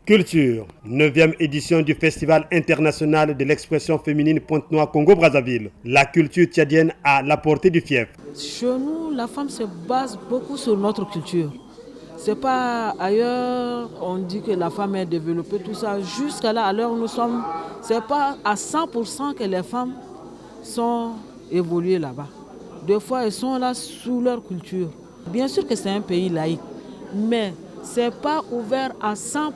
Culture, 9e édition du Festival international de l'expression féminine Pointe-Noire Congo-Brazzaville. La culture tchadienne à la portée du fief. Chez nous, la femme se base beaucoup sur notre culture. C'est pas ailleurs, on dit que la femme est développée, tout ça. Jusqu'à là, à l'heure où nous sommes, c'est pas à 100% que les femmes sont évoluées là-bas. Des fois, elles sont là sous leur culture. Bien sûr que c'est un pays laïque, mais c'est pas ouvert à 100%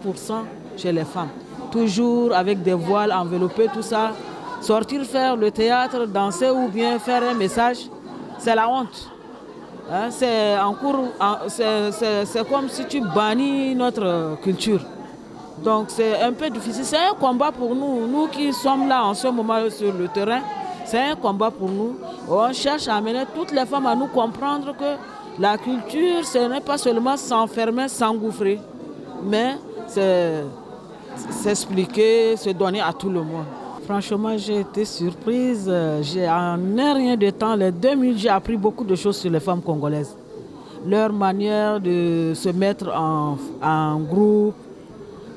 chez les femmes. Toujours avec des voiles enveloppées, tout ça. Sortir faire le théâtre, danser ou bien faire un message, c'est la honte. Hein, c'est comme si tu bannis notre culture. Donc c'est un peu difficile. C'est un combat pour nous. Nous qui sommes là en ce moment sur le terrain, c'est un combat pour nous. On cherche à amener toutes les femmes à nous comprendre que la culture, ce n'est pas seulement s'enfermer, s'engouffrer, mais c'est s'expliquer, se donner à tout le monde. Franchement, j'ai été surprise. En rien de temps, les 2 minutes, j'ai appris beaucoup de choses sur les femmes congolaises. Leur manière de se mettre en groupe,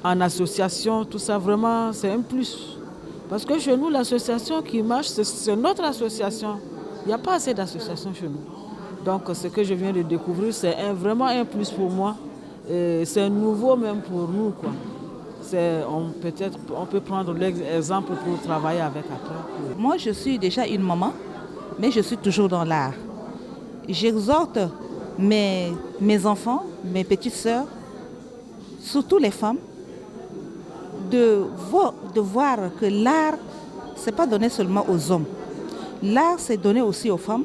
en association, tout ça, vraiment, c'est un plus. Parce que chez nous, l'association qui marche, c'est notre association. Il n'y a pas assez d'associations chez nous. Donc, ce que je viens de découvrir, c'est vraiment un plus pour moi. C'est nouveau même pour nous, quoi. On peut prendre l'exemple pour travailler avec après. Moi, je suis déjà une maman, mais je suis toujours dans l'art. J'exhorte mes enfants, mes petites sœurs, surtout les femmes, de voir que l'art, ce n'est pas donné seulement aux hommes. L'art, c'est donné aussi aux femmes.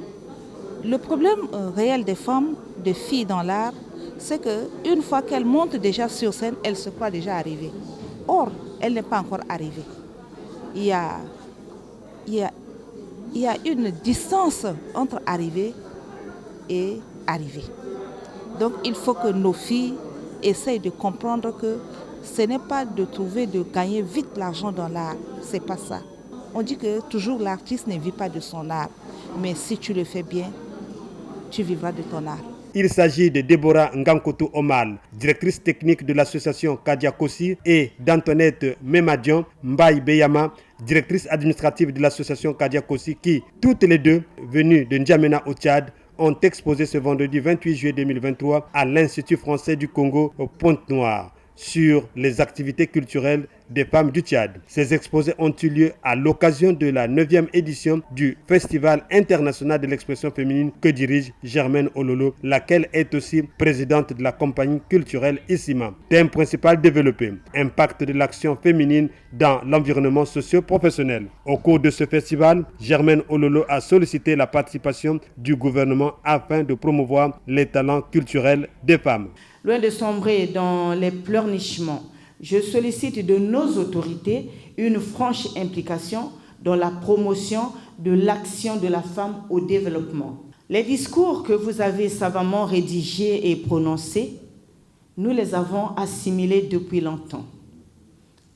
Le problème réel des femmes, des filles dans l'art, c'est qu'une fois qu'elles montent déjà sur scène, elles se croient déjà arrivées. Or, elle n'est pas encore arrivée. Il y a une distance entre arriver et arriver. Donc, il faut que nos filles essayent de comprendre que ce n'est pas de gagner vite l'argent dans l'art. Ce n'est pas ça. On dit que toujours l'artiste ne vit pas de son art. Mais si tu le fais bien, tu vivras de ton art. Il s'agit de Déborah Ngankoto Omal, directrice technique de l'association Kadia Kossi, et d'Antoinette Memadion Mbaye Beyama, directrice administrative de l'association Kadia Kossi, qui, toutes les deux, venues de N'Djamena au Tchad, ont exposé ce vendredi 28 juillet 2023 à l'Institut français du Congo au Pointe-Noire sur les activités culturelles des femmes du Tchad. Ces exposés ont eu lieu à l'occasion de la 9e édition du Festival international de l'expression féminine que dirige Germaine Ololo, laquelle est aussi présidente de la compagnie culturelle Issima. Thème principal développé, impact de l'action féminine dans l'environnement socio-professionnel. Au cours de ce festival, Germaine Ololo a sollicité la participation du gouvernement afin de promouvoir les talents culturels des femmes. Loin de sombrer dans les pleurnichements, je sollicite de nos autorités une franche implication dans la promotion de l'action de la femme au développement. Les discours que vous avez savamment rédigés et prononcés, nous les avons assimilés depuis longtemps.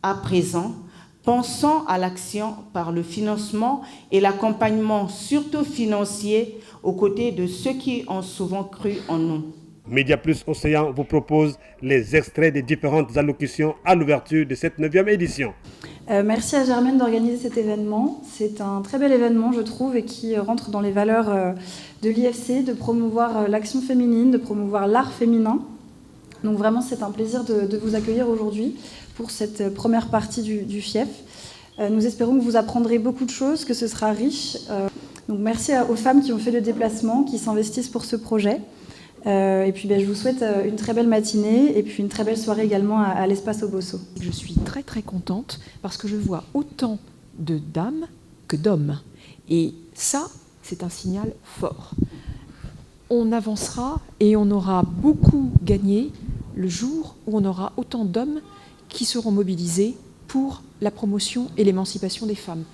À présent, pensons à l'action par le financement et l'accompagnement, surtout financier, aux côtés de ceux qui ont souvent cru en nous. Média Plus Océan vous propose les extraits des différentes allocutions à l'ouverture de cette 9e édition. Merci à Germaine d'organiser cet événement. C'est un très bel événement, je trouve, et qui rentre dans les valeurs de l'IFC, de promouvoir l'action féminine, de promouvoir l'art féminin. Donc vraiment, c'est un plaisir de vous accueillir aujourd'hui pour cette première partie du FIEF. Nous espérons que vous apprendrez beaucoup de choses, que ce sera riche. Donc merci aux femmes qui ont fait le déplacement, qui s'investissent pour ce projet. Et puis je vous souhaite une très belle matinée et puis une très belle soirée également à l'Espace Obosso. Je suis très très contente parce que je vois autant de dames que d'hommes. Et ça, c'est un signal fort. On avancera et on aura beaucoup gagné le jour où on aura autant d'hommes qui seront mobilisés pour la promotion et l'émancipation des femmes.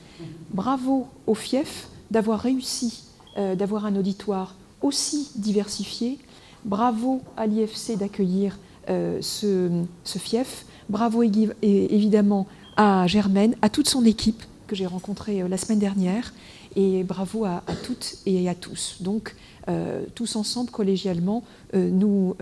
Bravo au FIEF d'avoir réussi, d'avoir un auditoire aussi diversifié. Bravo à l'IFC d'accueillir ce FIEF. Bravo évidemment à Germaine, à toute son équipe que j'ai rencontrée la semaine dernière. Et bravo à toutes et à tous. Donc, tous ensemble, collégialement, nous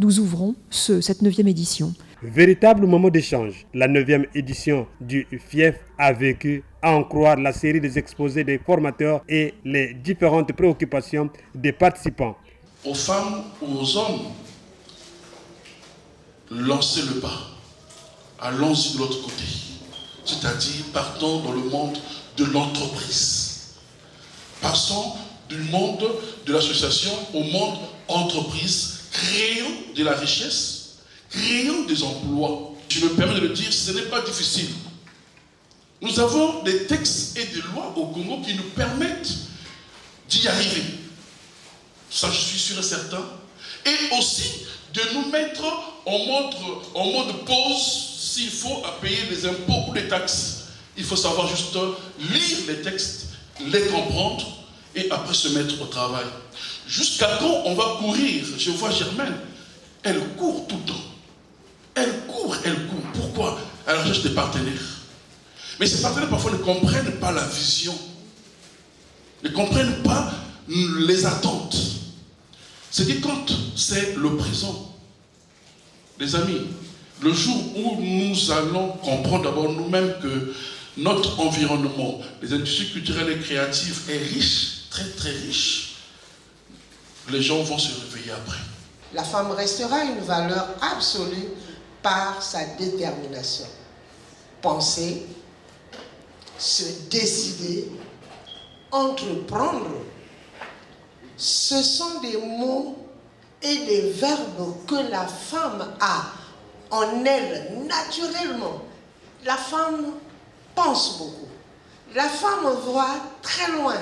ouvrons cette 9e édition. Véritable moment d'échange, la 9e édition du FIEF a vécu, à en croire la série des exposés des formateurs et les différentes préoccupations des participants. Aux femmes ou aux hommes, lancez le pas, allons-y de l'autre côté, c'est-à-dire partons dans le monde de l'entreprise. Passons du monde de l'association au monde entreprise, créons de la richesse, créons des emplois. Je me permets de le dire, ce n'est pas difficile. Nous avons des textes et des lois au Congo qui nous permettent d'y arriver. Ça, je suis sûr et certain. Et aussi de nous mettre en mode pause s'il faut à payer des impôts ou des taxes. Il faut savoir juste lire les textes, les comprendre et après se mettre au travail. Jusqu'à quand on va courir? Je vois Germaine, elle court tout le temps. Elle court. Pourquoi? À la recherche des partenaires. Mais ces partenaires parfois ne comprennent pas la vision, ne comprennent pas les attentes. C'est que quand c'est le présent, les amis, le jour où nous allons comprendre d'abord nous-mêmes que notre environnement, les industries culturelles et créatives est riche, très très riche, les gens vont se réveiller après. La femme restera une valeur absolue par sa détermination. Penser, se décider, entreprendre, ce sont des mots et des verbes que la femme a en elle naturellement. La femme pense beaucoup. La femme voit très loin.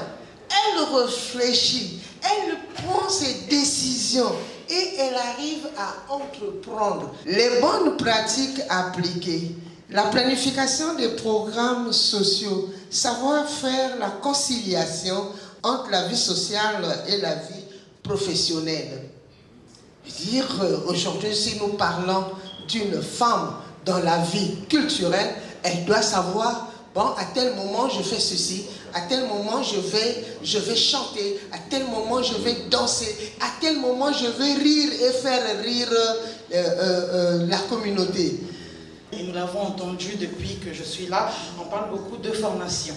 Elle réfléchit. Elle prend ses décisions et elle arrive à entreprendre. Les bonnes pratiques appliquées, la planification des programmes sociaux, savoir faire la conciliation entre la vie sociale et la vie professionnelle. Dire aujourd'hui, si nous parlons d'une femme dans la vie culturelle, elle doit savoir, bon, à tel moment je fais ceci, à tel moment je vais chanter, à tel moment je vais danser, à tel moment je vais rire et faire rire la communauté. Et nous l'avons entendu depuis que je suis là, on parle beaucoup de formation.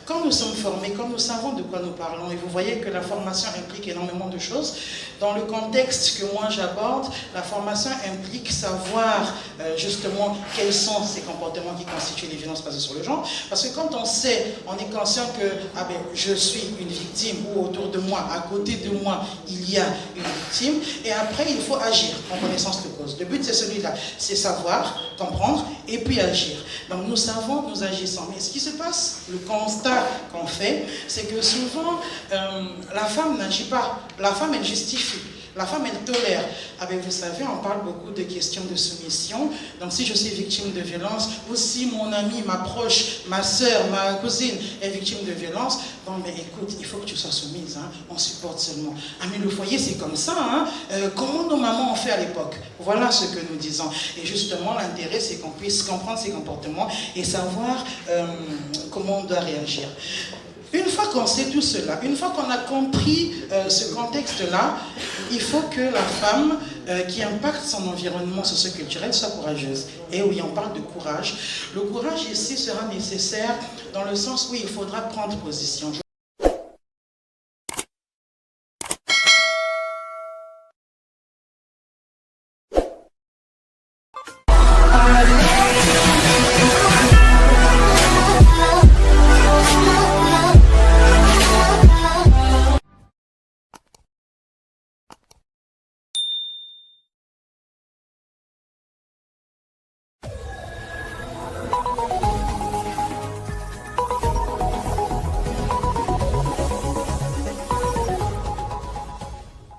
Quand nous sommes formés, quand nous savons de quoi nous parlons, et vous voyez que la formation implique énormément de choses, dans le contexte que moi j'aborde, la formation implique savoir justement quels sont ces comportements qui constituent les violences basées sur le genre, parce que quand on sait, on est conscient que je suis une victime, ou autour de moi, à côté de moi, il y a une victime, et après il faut agir en connaissance de cause. Le but c'est celui-là, c'est savoir, comprendre, et puis agir. Donc nous savons, nous agissons. Mais ce qui se passe, le constat qu'on fait, c'est que souvent, la femme n'agit pas. La femme, elle justifie. La femme, elle tolère. Vous savez, on parle beaucoup de questions de soumission. Donc, si je suis victime de violence, ou si mon ami, ma proche, ma soeur, ma cousine est victime de violence, bon, mais écoute, il faut que tu sois soumise. Hein, on supporte seulement. Ah, mais le foyer, c'est comme ça. Hein, comment nos mamans ont fait à l'époque? Voilà ce que nous disons. Et justement, l'intérêt, c'est qu'on puisse comprendre ces comportements et savoir comment on doit réagir. Une fois qu'on sait tout cela, une fois qu'on a compris ce contexte-là, il faut que la femme qui impacte son environnement socio-culturel soit courageuse. Et oui, on parle de courage. Le courage ici sera nécessaire dans le sens où il faudra prendre position. I